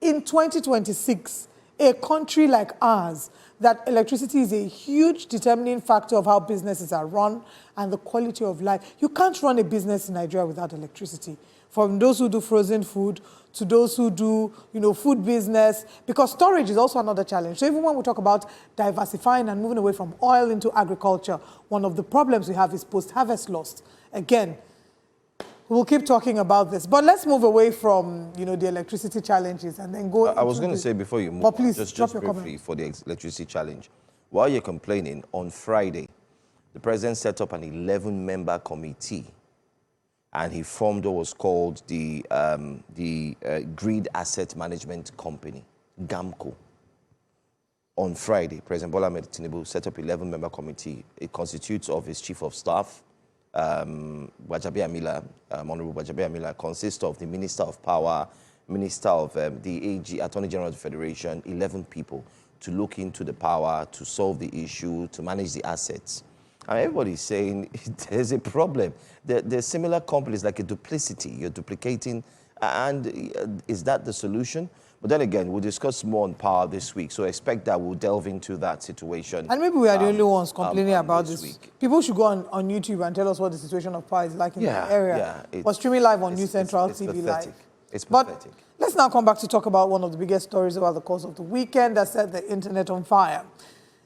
in 2026, a country like ours, that electricity is a huge determining factor of how businesses are run and the quality of life. You can't run a business in Nigeria without electricity. From those who do frozen food to those who do, food business, because storage is also another challenge. So even when we talk about diversifying and moving away from oil into agriculture, one of the problems we have is post-harvest loss. Again, we'll keep talking about this, but let's move away from, the electricity challenges and then go. I was going to say before you move, but please just drop your briefly comment. for the electricity challenge. While you're complaining, on Friday, the president set up an 11-member committee, and he formed what was called the Grid Asset Management Company, GAMCO. On Friday, President Bwala Mehdi Tinubu set up 11-member committee. It constitutes of his chief of staff, Honorable Gbajabiamila Mila, consists of the Minister of Power, Minister of the AG, Attorney General of the Federation, 11 people to look into the power, to solve the issue, to manage the assets. And everybody's saying there's a problem. There's similar companies like a duplicity. You're duplicating, and is that the solution? But then again, we'll discuss more on power this week, so expect that we'll delve into that situation. And maybe we are the only ones complaining about this. Week. People should go on YouTube and tell us what the situation of power is like in the area. Yeah, we're streaming live on New Central TV Live. It's pathetic. But let's now come back to talk about one of the biggest stories about the course of the weekend that set the internet on fire.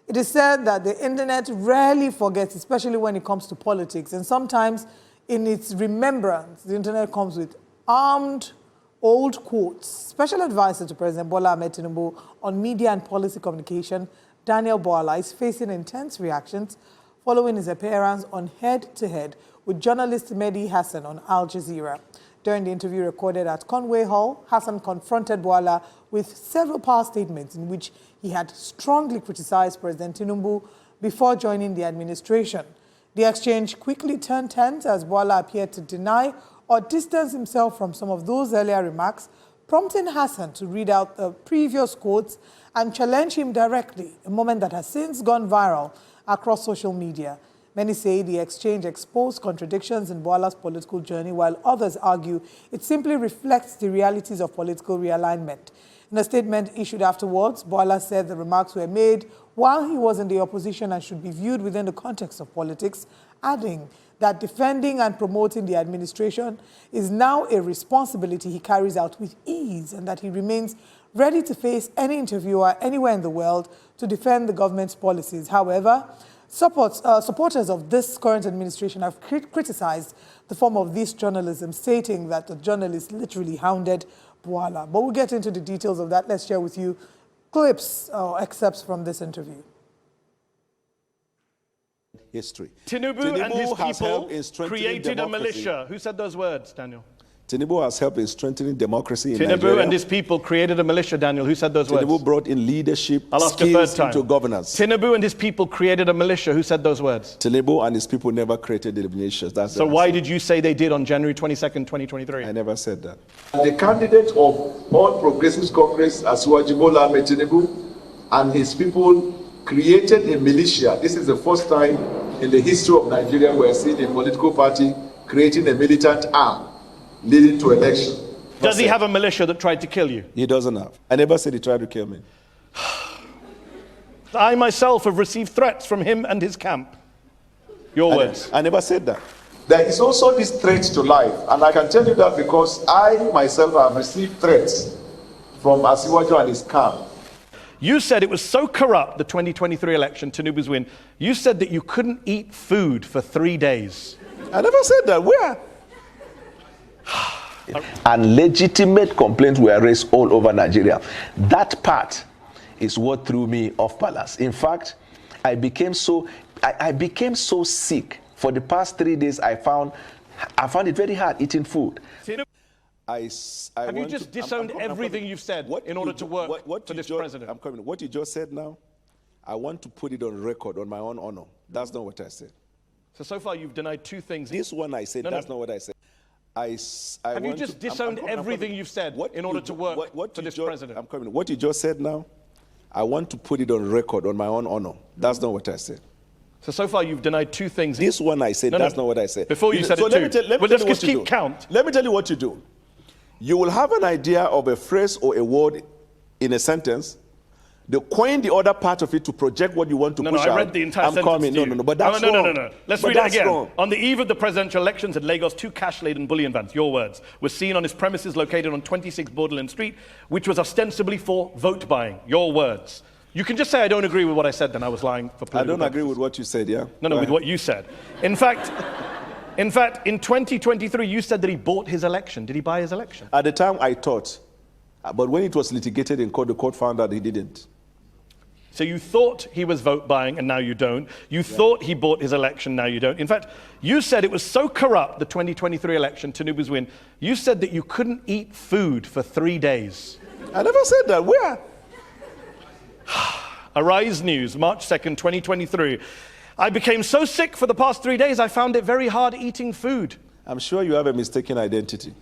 It is said that the internet rarely forgets, especially when it comes to politics. And sometimes in its remembrance, the internet comes with armed old quotes. Special advisor to President Bwala Tinubu on media and policy communication, Daniel Bwala, is facing intense reactions following his appearance on Head to Head with journalist Mehdi Hasan on Al Jazeera. During the interview recorded at Conway Hall, Hasan confronted Bwala with several power statements in which he had strongly criticized President Tinubu before joining the administration. The exchange quickly turned tense as Bwala appeared to deny or distance himself from some of those earlier remarks, prompting Hasan to read out the previous quotes and challenge him directly, a moment that has since gone viral across social media. Many say the exchange exposed contradictions in Bwala's political journey, while others argue it simply reflects the realities of political realignment. In a statement issued afterwards, Bwala said the remarks were made while he was in the opposition and should be viewed within the context of politics, adding that defending and promoting the administration is now a responsibility he carries out with ease, and that he remains ready to face any interviewer anywhere in the world to defend the government's policies. However, supporters of this current administration have criticized the form of this journalism, stating that the journalist literally hounded Bwala. But we'll get into the details of that. Let's share with you clips or excerpts from this interview. History. Tinubu and his people created a militia. Who said those words, Daniel? Tinubu has helped in strengthening democracy in Tinubu Nigeria. and his people created a militia, Daniel. Who said those words? Tinubu brought in leadership skills into governance. Tinubu and his people created a militia. Who said those words? Tinubu and his people never created the militias. So why did you say they did on January 22nd, 2023? I never said that. The candidate of All Progressives Congress, Bwala Tinubu, and his people created a militia. This is the first time in the history of Nigeria we are seeing a political party creating a militant arm leading to election. Does he have a militia that tried to kill you? He doesn't have. I never said he tried to kill me. I myself have received threats from him and his camp. Your words. I never said that. There is also this threat to life, and I can tell you that because I myself have received threats from Asiwaju and his camp. You said it was so corrupt, the 2023 election, Tinubu's win. You said that you couldn't eat food for 3 days. I never said that. Where? And legitimate complaints were raised all over Nigeria. That part is what threw me off balance. In fact, I became so sick. For the past 3 days, I found it very hard eating food. Have you just disowned everything you've said in order to work for this president? I'm coming. What you just said now, I want to put it on record on my own honor. That's not what I said. So far you've denied two things. This one I said, that's not what I said. Have you just disowned everything you've said in order to work for this president? I'm coming. What you just said now, I want to put it on record on my own honor. That's not what I said. So far you've denied two things. This one I said, that's not what I said. Before you said it too. Let me tell you what you do. count. Let me tell you what you do. You will have an idea of a phrase or a word in a sentence. They coin the other part of it to project what you want to push out. I read the entire sentence coming. to you. No, but that's wrong. No. Let's read it again. Wrong. On the eve of the presidential elections in Lagos, 2 cash-laden bullion vans, your words, were seen on his premises located on 26 Borderland Street, which was ostensibly for vote buying, your words. You can just say I don't agree with what I said, then I was lying for political I don't purposes. agree with what you said, yeah? No, with what you said. In fact, in 2023, you said that he bought his election. Did he buy his election? At the time, I thought. But when it was litigated in court, the court found out he didn't. So you thought he was vote buying and now you don't. You thought he bought his election, now you don't. In fact, you said it was so corrupt, the 2023 election, Tinubu's win, you said that you couldn't eat food for 3 days. I never said that. Where? Arise News, March 2nd, 2023. I became so sick for the past 3 days, I found it very hard eating food. I'm sure you have a mistaken identity.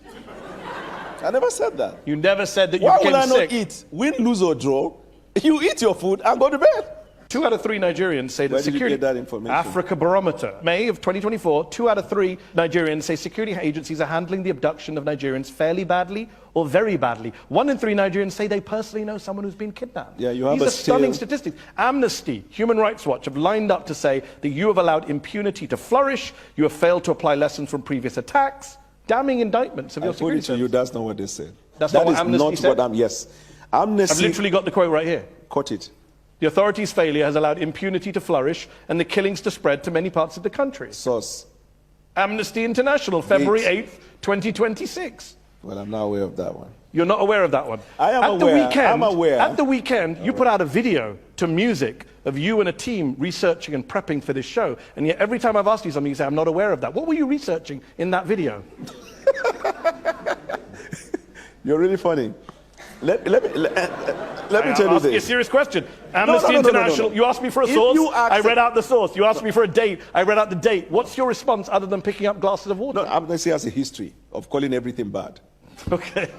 I never said that. You never said that you Why became will I sick. not eat? Win, lose, or draw. You eat your food and go to bed. 2 out of 3 Nigerians say that Where did you security... get that information? Africa Barometer. May of 2024, 2 out of 3 Nigerians say security agencies are handling the abduction of Nigerians fairly badly or very badly. 1 in 3 Nigerians say they personally know someone who's been kidnapped. Yeah, you have These a are stunning still- statistics. Amnesty, Human Rights Watch have lined up to say that you have allowed impunity to flourish, you have failed to apply lessons from previous attacks, damning indictments of I your put security it to service. you, that's not what they said. That's not what Amnesty not said? what I'm, yes. Amnesty... I've literally got the quote right here. Quote it. The authorities' failure has allowed impunity to flourish and the killings to spread to many parts of the country. Source. Amnesty International, February 8th, 2026. Well, I'm not aware of that one. You're not aware of that one? I am at aware. The weekend, I'm aware. At the weekend, you put out a video to music of you and a team researching and prepping for this show. And yet every time I've asked you something, you say, I'm not aware of that. What were you researching in that video? You're really funny. Let me tell you Ask you a this. serious question. Amnesty International, you asked me for a If source, you I accept- read out the source. You asked me for a date, I read out the date. What's your response other than picking up glasses of water? No, Amnesty has a history of calling everything bad. Okay.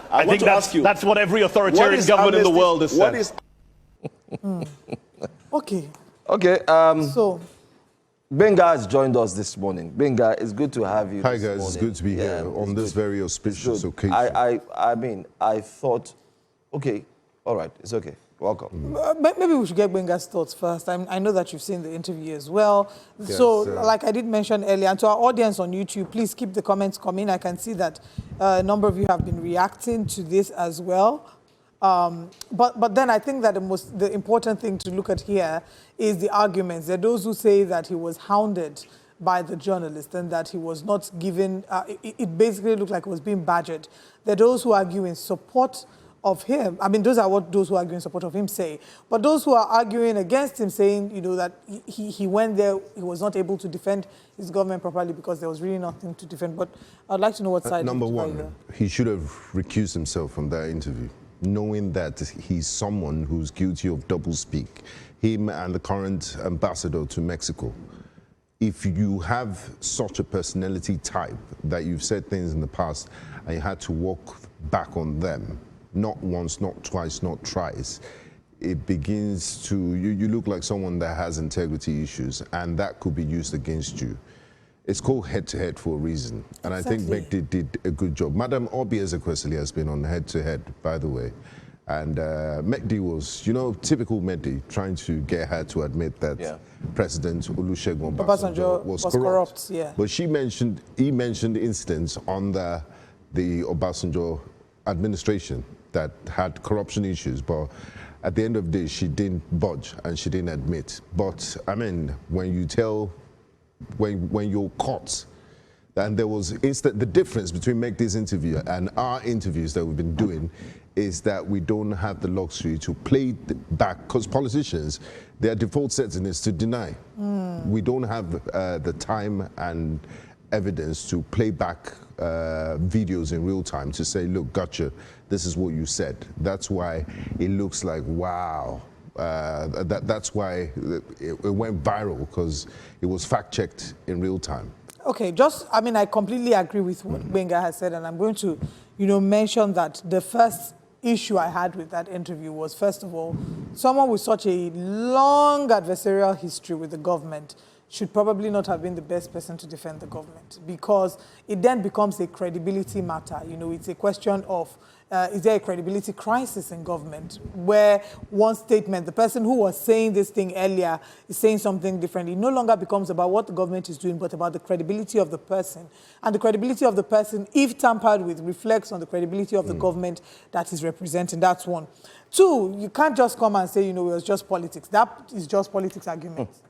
I want to ask you. That's what every authoritarian is government in the Amnesty- world has said. What is... Okay. Okay. So, Benga has joined us this morning. Benga, it's good to have you. Hi this guys, morning. it's good to be here on it's this good. very auspicious Good. occasion. I mean, I thought, okay, all right, it's okay. Welcome. maybe we should get Benga's thoughts first. I know that you've seen the interview as well. Yes, So, like I did mention earlier, and to our audience on YouTube, please keep the comments coming. I can see that a number of you have been reacting to this as well. But then I think that the important thing to look at here is the arguments. There are those who say that he was hounded by the journalist and that he was not given, it basically looked like he was being badgered. There are those who argue in support of him. I mean, those are what those who argue in support of him say. But those who are arguing against him saying, that he went there, he was not able to defend his government properly because there was really nothing to defend. But I'd like to know what side. Number you one, here. he should have recused himself from that interview, knowing that he's someone who's guilty of doublespeak. Him and the current ambassador to Mexico. If you have such a personality type that you've said things in the past and you had to walk back on them, not once, not twice, not thrice, it begins to, you look like someone that has integrity issues, and that could be used against you. It's called head-to-head for a reason, and I think Mehdi did a good job. Madam Obi Ezekwesili has been on head-to-head, by the way, and Mehdi was, typical Mehdi, trying to get her to admit that President Olusegun Obasanjo was corrupt. Yeah. But he mentioned incidents under the Obasanjo administration that had corruption issues, but at the end of the day, she didn't budge and she didn't admit. But I mean, when you're caught, and there was the difference between Mehdi's interview and our interviews that we've been doing is that we don't have the luxury to play back, because politicians, their default setting is to deny. We don't have the time and evidence to play back videos in real time to say, look, gotcha, this is what you said. That's why it looks like, wow. That's why it went viral, because it was fact-checked in real time. Okay, I completely agree with what Benga has said, and I'm going to, mention that the first issue I had with that interview was, first of all, someone with such a long adversarial history with the government should probably not have been the best person to defend the government, because it then becomes a credibility matter. You know, it's a question of, is there a credibility crisis in government, where one statement, the person who was saying this thing earlier is saying something different. It no longer becomes about what the government is doing, but about the credibility of the person. And the credibility of the person, if tampered with, reflects on the credibility of the government that is representing. That's one. Two, you can't just come and say, you know, it was just politics. That is just politics arguments.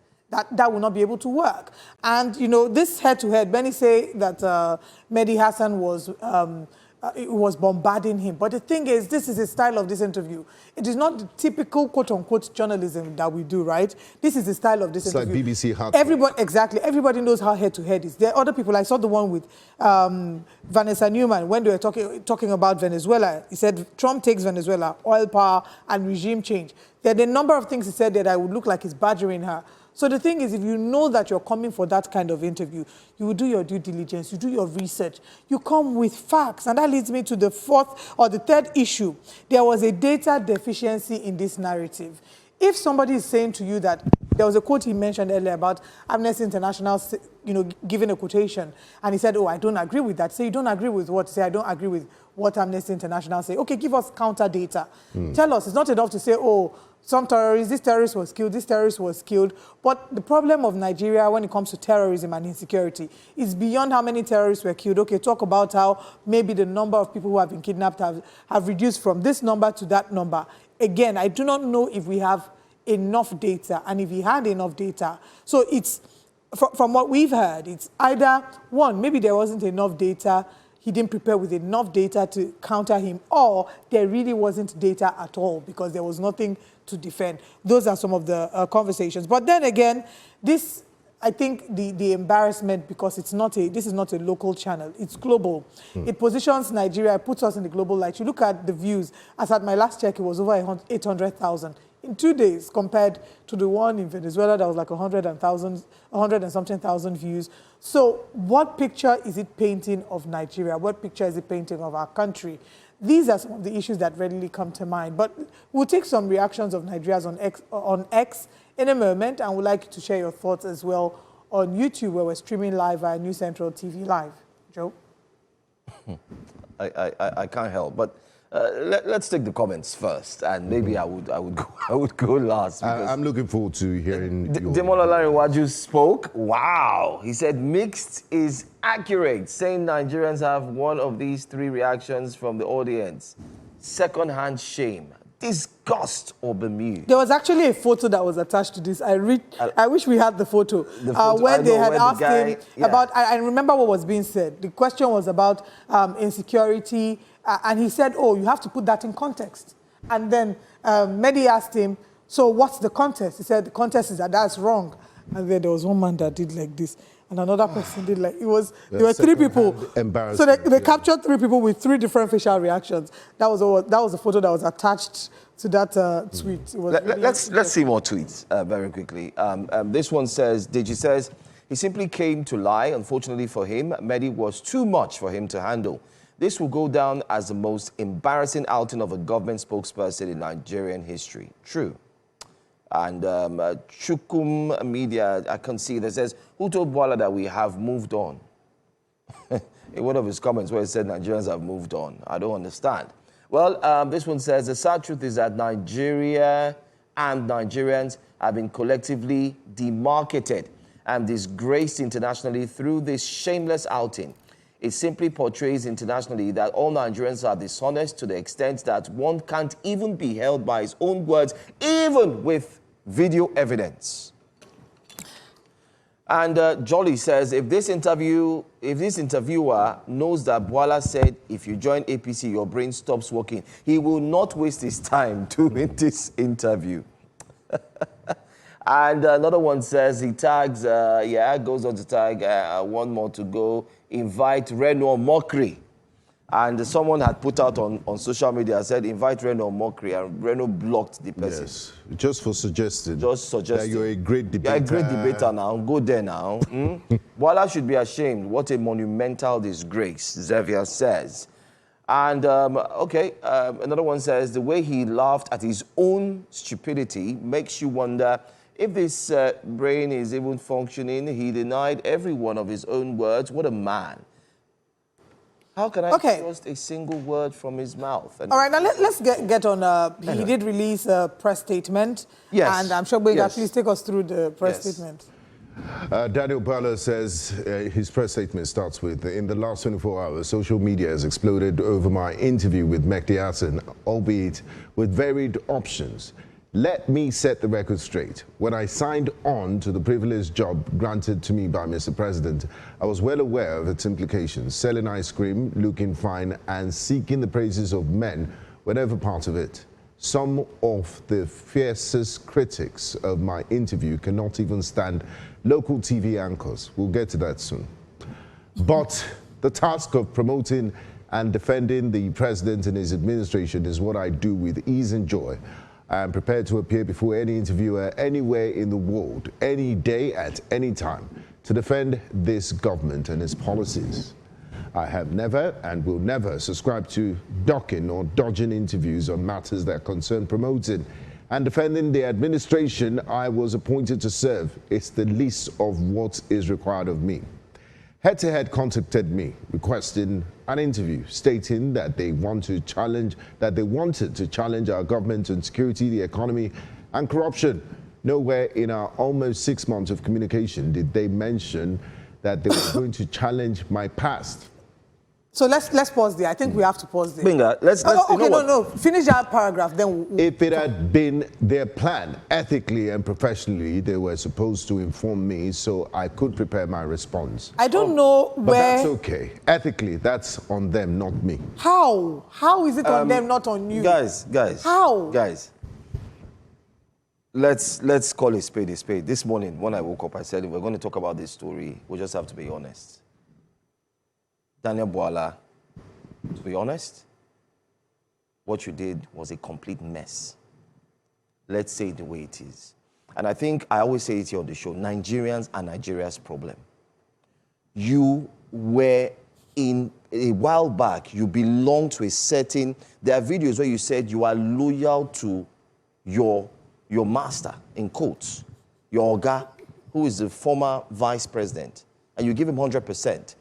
That will not be able to work. And, you know, this head-to-head, many say that Mehdi Hasan was bombarding him. But the thing is, this is the style of this interview. It is not the typical quote-unquote journalism that we do, right? This is the style of this interview. It's like BBC hard. Exactly. Everybody knows how head-to-head is. There are other people. I saw the one with Vanessa Newman when they were talking about Venezuela. He said, Trump takes Venezuela, oil power, and regime change. There are a number of things he said that I would look like he's badgering her. So the thing is, if you know that you're coming for that kind of interview, you will do your due diligence, you do your research, you come with facts. And that leads me to the fourth or the third issue. There was a data deficiency in this narrative. If somebody is saying to you that, there was a quote he mentioned earlier about Amnesty International, you know, giving a quotation, and he said, oh, I don't agree with that. Say, you don't agree with what? Say, I don't agree with what Amnesty International say. Okay, give us counter data. Tell us. It's not enough to say, oh, this terrorist was killed, this terrorist was killed. But the problem of Nigeria when it comes to terrorism and insecurity is beyond how many terrorists were killed. Okay, talk about how maybe the number of people who have been kidnapped have reduced from this number to that number. Again, I do not know if we have enough data, and if he had enough data. So it's, from what we've heard, it's either, one, maybe there wasn't enough data, he didn't prepare with enough data to counter him, or there really wasn't data at all because there was nothing to defend. Those are some of the conversations. But then again, this, I think the embarrassment, because this is not a local channel, it's global. It positions Nigeria, it puts us in the global light. You look at the views, as at my last check, it was over 800,000 in 2 days, compared to the one in Venezuela that was like 100 and something thousand views. So what picture is it painting of Nigeria? What picture is it painting of our country? These are some of the issues that readily come to mind. But we'll take some reactions of Nigerians on X in a moment, and we'd like you to share your thoughts as well on YouTube, where we're streaming live via New Central TV Live. Joe? I can't help, but let's take the comments first, and maybe I would go last. I'm looking forward to hearing your... Demola Larinwaju spoke. Wow. He said mixed is accurate, saying Nigerians have one of these three reactions from the audience: second-hand shame, disgust, or bemused. There was actually a photo that was attached to this. I wish we had the photo. Where they had asked him about, I remember what was being said. The question was about insecurity, and he said, oh, you have to put that in context. And then Mehdi asked him, so what's the context? He said, the context is that's wrong. And then there was one man that did like this, and another person did like, there were three people. So they captured three people with three different facial reactions. That was the photo that was attached to that tweet. It was let's see more tweets very quickly. This one says, Deji says, he simply came to lie. Unfortunately for him, Mehdi was too much for him to handle. This will go down as the most embarrassing outing of a government spokesperson in Nigerian history. True. And Chukum Media, I can see that says, who told Bwala that we have moved on? In one of his comments where he said Nigerians have moved on. I don't understand. Well, this one says, the sad truth is that Nigeria and Nigerians have been collectively demarketed and disgraced internationally through this shameless outing. It simply portrays internationally that all Nigerians are dishonest to the extent that one can't even be held by his own words, even with video evidence. And Jolly says, if this interviewer knows that Bwala said, if you join APC, your brain stops working, he will not waste his time doing this interview. And another one says, he tags, goes on to tag, one more to go, invite Reno Mockery. And someone had put out on social media, said, invite Reno Mockery, and Reno blocked the person. Yes, just for suggesting. Just suggesting. That you're a great debater. You're a great debater now. Go there now. Bwala should be ashamed. What a monumental disgrace, Xavier says. And, another one says, the way he laughed at his own stupidity makes you wonder If this brain is even functioning, he denied every one of his own words. What a man. How can I trust a single word from his mouth? And all right, now let's get on. Anyway. He did release a press statement. Yes. And I'm sure Bwala, please take us through the press statement. Daniel Bwala says his press statement starts with, in the last 24 hours, social media has exploded over my interview with Mehdi Hasan, albeit with varied options. Let me set the record straight. When I signed on to the privileged job granted to me by Mr. President, I was well aware of its implications. Selling ice cream, looking fine, and seeking the praises of men were never part of it. Some of the fiercest critics of my interview cannot even stand local TV anchors. We'll get to that soon. But the task of promoting and defending the president and his administration is what I do with ease and joy. I am prepared to appear before any interviewer anywhere in the world, any day, at any time, to defend this government and its policies. I have never and will never subscribe to ducking or dodging interviews on matters that concern promoting and defending the administration I was appointed to serve. It's the least of what is required of me. Head to Head contacted me requesting an interview, stating that they wanted to challenge our government on security, the economy, and corruption. Nowhere in our almost 6 months of communication did they mention that they were going to challenge my past. So let's pause there. I think we have to pause there. Binga, let's okay, no. Finish that paragraph, then if it had been their plan, ethically and professionally, they were supposed to inform me so I could prepare my response. I don't know where... But that's okay. Ethically, that's on them, not me. How? How is it on them, not on you? Guys. How? Guys. Let's call a spade a spade. This morning, when I woke up, I said, we're going to talk about this story. We just have to be honest. Daniel Bwala, to be honest, what you did was a complete mess. Let's say it the way it is. And I think I always say it here on the show, Nigerians are Nigeria's problem. You were in a while back, you belong to a certain, there are videos where you said you are loyal to your master, in quotes, your Oga, who is the former vice president, and you give him 100%.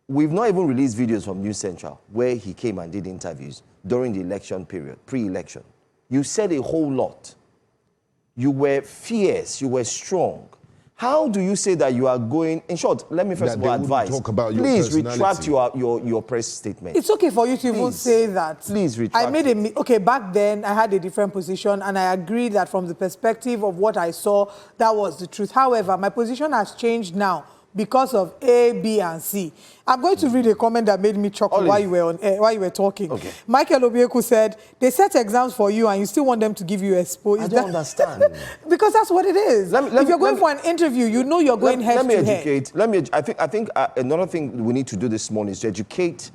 We've not even released videos from News Central where he came and did interviews during the election period, pre-election. You said a whole lot. You were fierce, you were strong. How do you say that you are going, in short, let me first of all advise, talk about your please retract your press statement. It's okay for you to even say that. Please retract okay, back then I had a different position and I agree that from the perspective of what I saw, that was the truth. However, my position has changed now because of A, B, and C. I'm going to read a comment that made me chuckle while you were talking. Okay. Michael Obieku said, they set exams for you and you still want them to give you expo. I don't understand. Because that's what it is. If you're going for an interview, you know you're going head to head. I think another thing we need to do this morning is to educate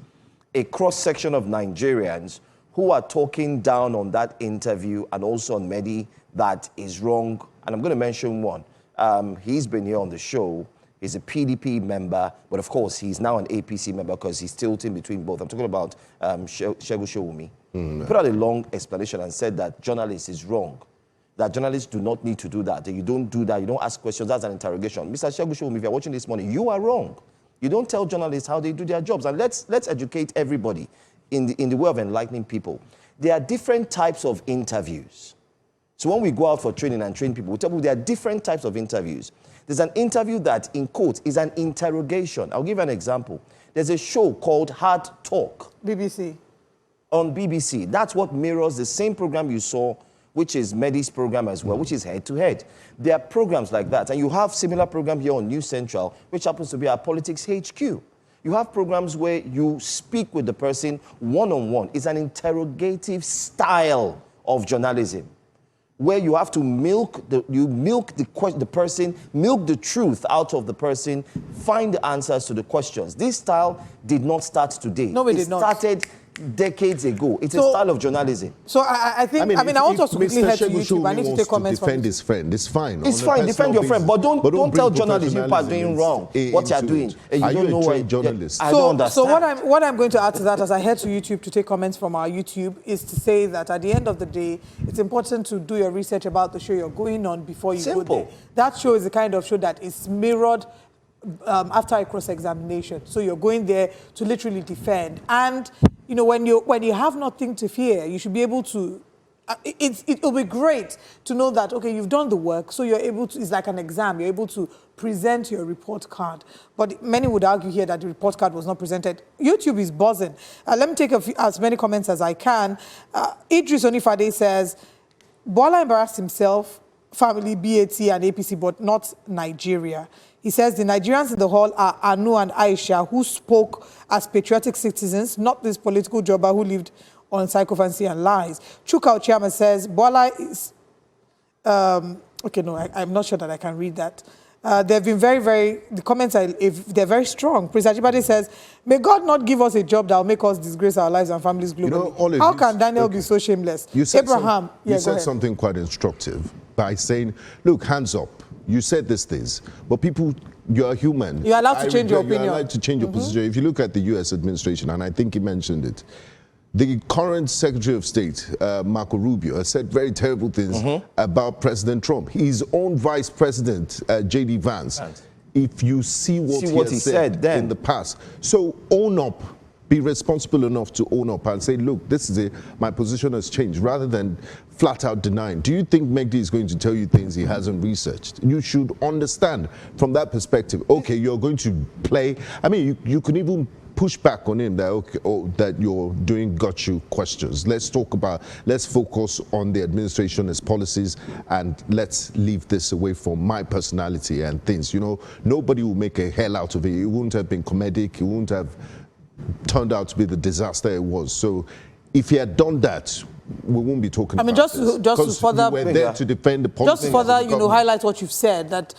a cross-section of Nigerians who are talking down on that interview and also on Mehdi that is wrong. And I'm going to mention one. He's been here on the show. He's a PDP member, but of course, he's now an APC member because he's tilting between both. I'm talking about Segun Showumi. Put out a long explanation and said that journalists is wrong, that journalists do not need to do that. You don't do that. You don't ask questions. That's an interrogation. Mr. Segun Showumi, if you're watching this morning, you are wrong. You don't tell journalists how they do their jobs. And let's educate everybody in the way of enlightening people. There are different types of interviews. So when we go out for training and train people, we tell people there are different types of interviews. There's an interview that, in quotes, is an interrogation. I'll give you an example. There's a show called Hard Talk. BBC. On BBC. That's what mirrors the same program you saw, which is Mehdi's program as well, which is Head to Head. There are programs like that. And you have similar program here on News Central, which happens to be our Politics HQ. You have programs where you speak with the person one-on-one. It's an interrogative style of journalism, where you have to milk the person, milk the truth out of the person, find the answers to the questions. This style did not start today. No, it did not. It started decades ago. It's a style of journalism. So I think, I want us to quickly head to YouTube. I need to take comments from defend his friend. It's fine. It's fine. Defend your friend, but don't tell journalists you are doing wrong. What you are doing. And you don't know why. Journalist. I don't understand. So what I'm going to add to that as I head to YouTube to take comments from our YouTube is to say that at the end of the day, it's important to do your research about the show you're going on before you go there. That show is the kind of show that is mirrored after a cross-examination. So you're going there to literally defend. And, you know, when you have nothing to fear, you should be able to, it'll be great to know that, okay, you've done the work, so you're able to, it's like an exam, you're able to present your report card. But many would argue here that the report card was not presented. YouTube is buzzing. Let me take as many comments as I can. Idris Onifade says, Bwala embarrassed himself, family, BAT and APC, but not Nigeria. He says the Nigerians in the hall are Anu and Aisha, who spoke as patriotic citizens, not this political jobber who lived on sycophancy and lies. Chuka Ochiama says, Bwala is... okay, no, I'm not sure that I can read that. They've been the comments they're very strong. Prince Ajibade says, may God not give us a job that will make us disgrace our lives and families globally. You know, how can Daniel be so shameless? You said something quite instructive by saying, look, hands up. You said these things, but people, you're human. You're allowed to change your opinion. You're allowed to change your position. If you look at the U.S. administration, and I think he mentioned it, the current Secretary of State, Marco Rubio, has said very terrible things about President Trump. His own Vice President, J.D. Vance, if you see what he said in the past. So own up. Be responsible enough to own up and say, look, this is my position has changed, rather than flat out denying. Do you think Mehdi is going to tell you things he hasn't researched? You should understand from that perspective, okay, you're going to play. I mean, you can even push back on him that, okay, that you're doing got you questions. Let's focus on the administration's policies and let's leave this away from my personality and things. You know, nobody will make a hell out of it. It wouldn't have been comedic. It wouldn't have turned out to be the disaster it was. So if he had done that, we won't be talking about just to further, we were there to defend the policy. Just to further, highlight what you've said, that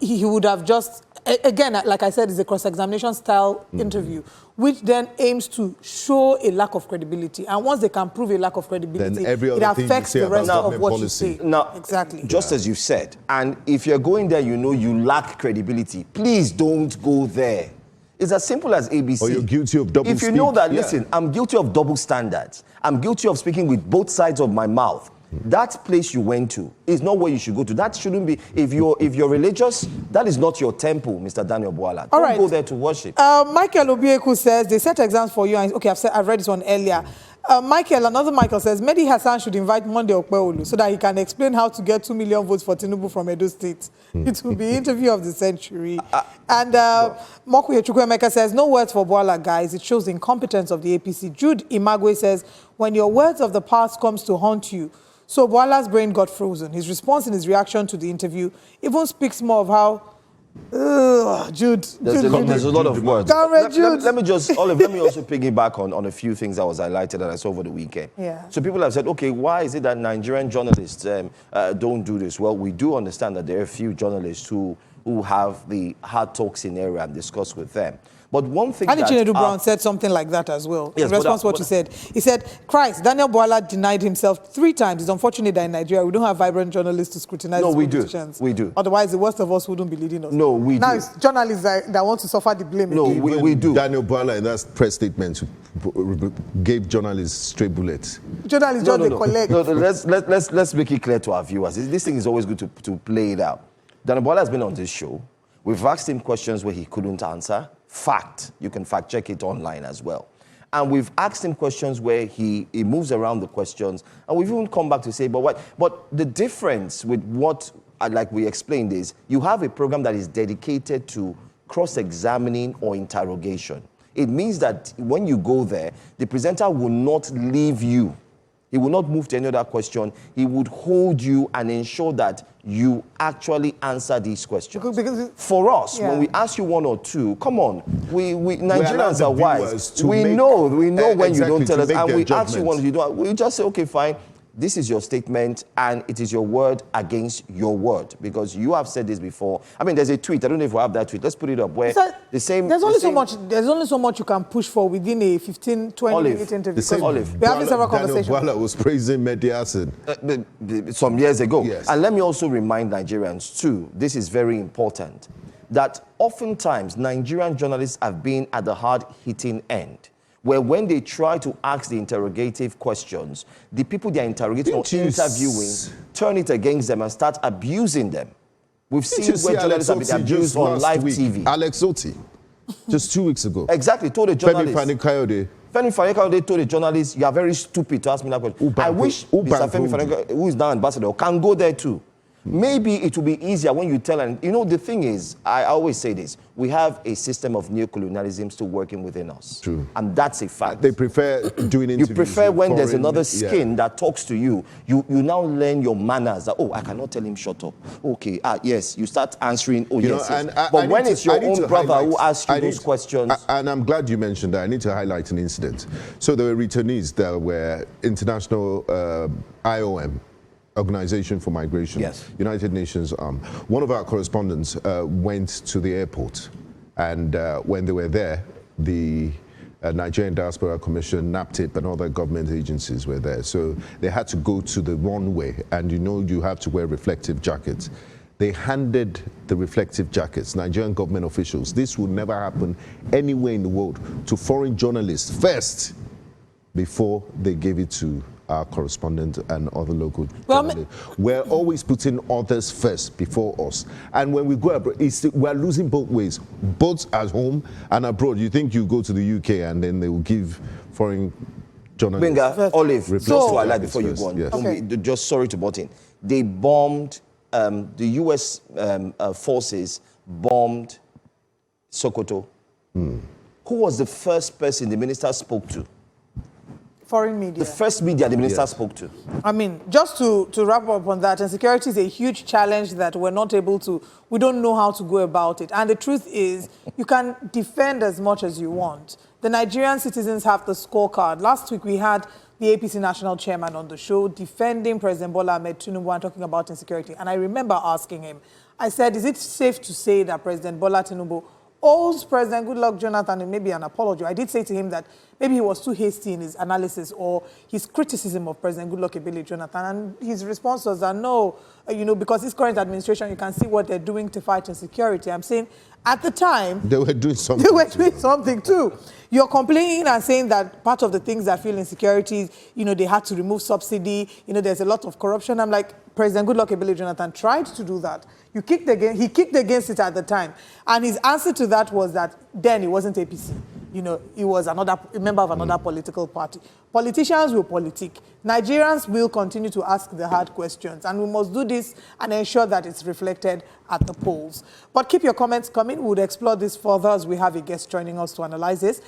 he would have just, again, like I said, it's a cross-examination style interview, which then aims to show a lack of credibility. And once they can prove a lack of credibility, it affects the rest of what you say. Now, exactly. Just as you said, and if you're going there, you know you lack credibility, please don't go there. It's as simple as ABC. Or you're guilty of double If you know that, listen, I'm guilty of double standards. I'm guilty of speaking with both sides of my mouth. That place you went to is not where you should go to. That shouldn't be. If you're religious, that is not your temple, Mr. Daniel Bwala. Don't go there to worship. Michael Obieku says they set exams for you. And, okay, I've read this one earlier. Another Michael says Mehdi Hasan should invite Monday Okpeolu so that he can explain how to get 2 million votes for Tinubu from Edo State. It will be interview of the century. And Mokuye Chukwuemeka says, no words for Bwala, guys. It shows the incompetence of the APC. Jude Imagwe says, when your words of the past comes to haunt you. So Bwala's brain got frozen. His response and his reaction to the interview even speaks more of how Jude. There's a lot of words. Let me also piggyback on a few things that was highlighted that I saw over the weekend. Yeah. So people have said, okay, why is it that Nigerian journalists don't do this? Well, we do understand that there are a few journalists who have the hard talk scenario and discuss with them. But one thing Chinedu Brown said something like that as well. Yes, in response to what you said. He said, Christ, Daniel Bwala denied himself 3 times. It's unfortunate that in Nigeria we don't have vibrant journalists to scrutinize politicians. We do. Otherwise, the worst of us wouldn't be leading us. No, we do. Now it's journalists that want to suffer the blame. No, we do. Daniel Bwala in that press statement gave journalists straight bullets. Journalists they collect. No, let's make it clear to our viewers. This thing is always good to play it out. Daniel Bwala has been on this show. We've asked him questions where he couldn't answer. Fact. You can fact check it online as well. And we've asked him questions where he moves around the questions. And we've even come back to say, but what? But the difference with what, like we explained, is you have a program that is dedicated to cross-examining or interrogation. It means that when you go there, the presenter will not leave you. He will not move to any other question. He would hold you and ensure that you actually answer these questions. Because for us, when we ask you 1 or 2, come on, we Nigerians are wise. We know when you don't tell us, and we ask you 1, you don't. We just say, okay, fine. this is your statement, and it is your word against your word, because you have said this before. I mean, there's a tweet. I don't know if we have that tweet. Let's put it up where the same. There's only so much you can push for within a 15, 20-minute interview. The same Olive. We're having several conversations. Bwala was praising Mehdi Hasan some years ago. Yes. And let me also remind Nigerians too, this is very important, that oftentimes Nigerian journalists have been at the hard-hitting end, where when they try to ask the interrogative questions, the people they are interrogating or interviewing turn it against them and start abusing them. We've seen where journalists have been abused on live TV. Alex Oti, just 2 weeks ago. Exactly, told a journalist. Femi Fani-Kayode. Femi Fani-Kayode told a journalist, you are very stupid to ask me that question. I wish Mr. Femi Fani-Kayode, who is now ambassador, can go there too. Maybe it will be easier when you tell, and you know, the thing is, I always say this, we have a system of neocolonialism still working within us. True. And that's a fact. They prefer doing interviews. You prefer when there's foreign, another skin that talks to you. You now learn your manners. That, oh, I cannot tell him shut up. Okay, yes, you start answering, oh, yes, yes. But when it's your own brother who asks you those questions. And I'm glad you mentioned that. I need to highlight an incident. So there were returnees that were international IOM, Organization for Migration, yes. United Nations. One of our correspondents went to the airport, and when they were there, the Nigerian Diaspora Commission, NAPTIP, and other government agencies were there. So they had to go to the runway, and you know you have to wear reflective jackets. They handed the reflective jackets, Nigerian government officials. This would never happen anywhere in the world, to foreign journalists first, before they gave it to our correspondent and other local journalists. We're always putting others first before us. And when we go abroad, we're losing both ways, both at home and abroad. You think you go to the UK and then they will give foreign journalists... Benga, Olive, just to highlight before you go on. Yes. Okay. Just sorry to butt in. They bombed, the US forces bombed Sokoto. Who was the first person the minister spoke to? Foreign media. The first media the minister spoke to. I mean, just to wrap up on that, and security is a huge challenge that we're not able to, we don't know how to go about it. And the truth is, you can defend as much as you want. The Nigerian citizens have the scorecard. Last week, we had the APC national chairman on the show defending President Bwala Tinubu and talking about insecurity. And I remember asking him, I said, is it safe to say that President Bwala Tinubu owes President Goodluck Jonathan maybe an apology? I did say to him that maybe he was too hasty in his analysis or his criticism of President Goodluck Jonathan. And his response was that no, because this current administration, you can see what they're doing to fight insecurity. I'm saying at the time, they were doing something. They were doing something too. You're complaining and saying that part of the things that fuel insecurities, they had to remove subsidy, there's a lot of corruption. I'm like, President Goodluck Jonathan tried to do that. He kicked against it at the time. And his answer to that was that then it wasn't APC. He was a member of another political party. Politicians will politic. Nigerians will continue to ask the hard questions. And we must do this and ensure that it's reflected at the polls. But keep your comments coming. We'll explore this further as we have a guest joining us to analyze this.